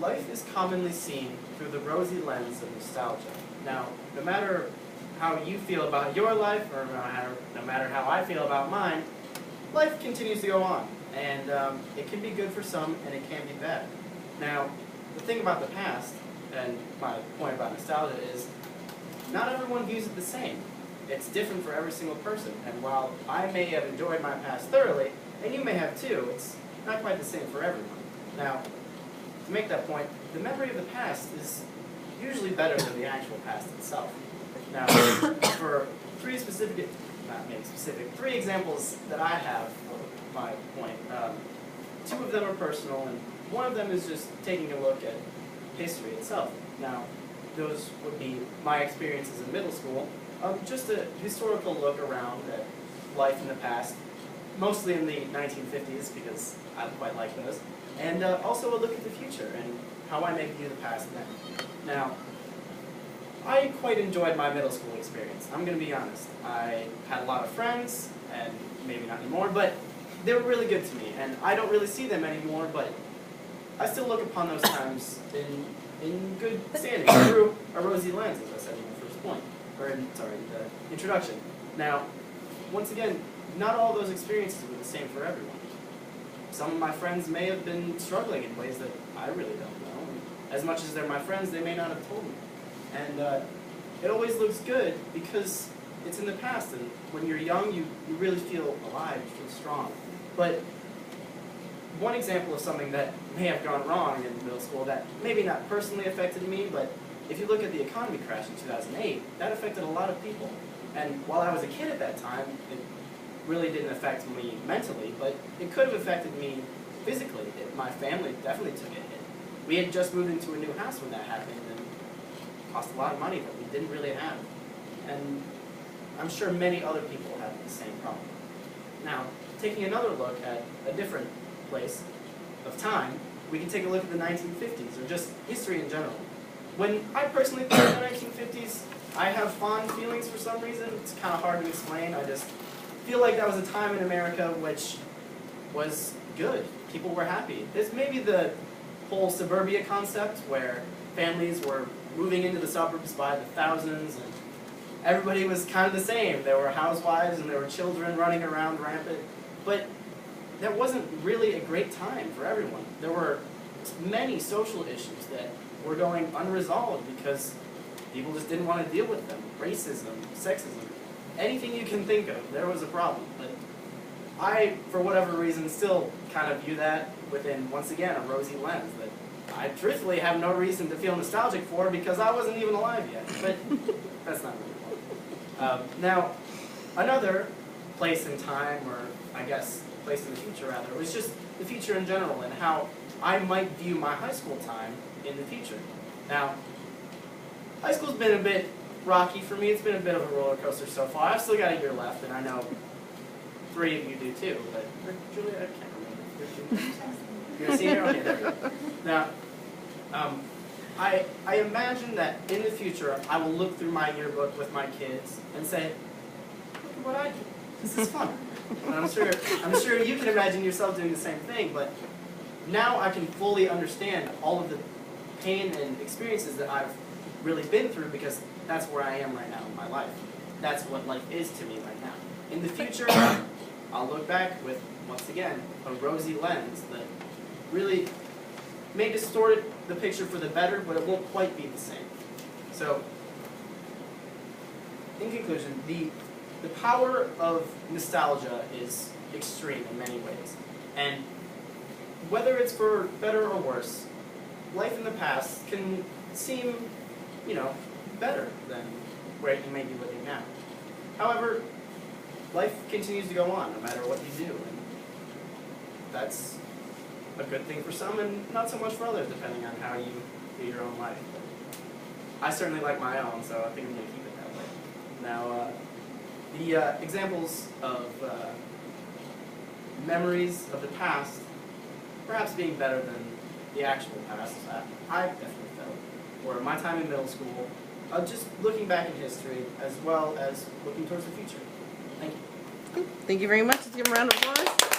life is commonly seen through the rosy lens of nostalgia. Now, no matter how you feel about your life, or no matter how I feel about mine, life continues to go on. And it can be good for some, and it can be bad. Now, the thing about the past, and my point about nostalgia, is not everyone views it the same. It's different for every single person. And while I may have enjoyed my past thoroughly, and you may have too, it's not quite the same for everyone. Now, to make that point, the memory of the past is usually better than the actual past itself. Now, for three examples that I have for my point, two of them are personal, and one of them is just taking a look at history itself. Now, those would be my experiences in middle school, just a historical look around at life in the past, mostly in the 1950s, because I quite like those, and also a look at the future and how I may view the past then. Now, I quite enjoyed my middle school experience. I'm going to be honest. I had a lot of friends, and maybe not anymore, but they were really good to me, and I don't really see them anymore, but I still look upon those times in good standing, through a rosy lens, as I said in the first point, or in the introduction. Now, once again, not all those experiences were the same for everyone. Some of my friends may have been struggling in ways that I really don't know. And as much as they're my friends, they may not have told me. And it always looks good because it's in the past, and when you're young, you really feel alive, you feel strong. But one example of something that may have gone wrong in middle school that maybe not personally affected me, but if you look at the economy crash in 2008, that affected a lot of people. And while I was a kid at that time, it really didn't affect me mentally, but it could have affected me physically. My family definitely took a hit. We had just moved into a new house when that happened, and it cost a lot of money that we didn't really have. And I'm sure many other people have the same problem. Now, taking another look at a different place of time, we can take a look at the 1950s, or just history in general. When I personally think of the 1950s, I have fond feelings for some reason. It's kind of hard to explain. I just feel like that was a time in America which was good. People were happy. There's maybe the whole suburbia concept where families were moving into the suburbs by the thousands, and everybody was kind of the same. There were housewives and there were children running around rampant. But that wasn't really a great time for everyone. There were many social issues that were going unresolved because people just didn't want to deal with them. Racism, sexism, anything you can think of, there was a problem. But I, for whatever reason, still kind of view that within, once again, a rosy lens that I truthfully have no reason to feel nostalgic for because I wasn't even alive yet. But that's not really important. Now, another place in time, or I guess place in the future rather, was just the future in general and how I might view my high school time in the future. Now, high school's been a bit rocky for me. It's been a bit of a roller coaster so far. I've still got a year left, and I know 3 of you do too, but Julia, I can't remember. You're a senior? Okay, there we go. Now, I imagine that in the future, I will look through my yearbook with my kids and say, look at what I do. This is fun. And I'm sure you can imagine yourself doing the same thing, but now I can fully understand all of the pain and experiences that I've really been through because that's where I am right now in my life. That's what life is to me right now. In the future, I'll look back with, once again, a rosy lens that really may distort the picture for the better, but it won't quite be the same. So, in conclusion, the power of nostalgia is extreme in many ways. And whether it's for better or worse, life in the past can seem, better than where you may be living now. However, life continues to go on no matter what you do. And that's a good thing for some and not so much for others, depending on how you view your own life. But I certainly like my own, so I think I'm going to keep it that way. Now, the examples of memories of the past perhaps being better than the actual past, I've definitely felt, or my time in middle school, just looking back in history as well as looking towards the future. Thank you. Thank you very much. Let's give him a round of applause.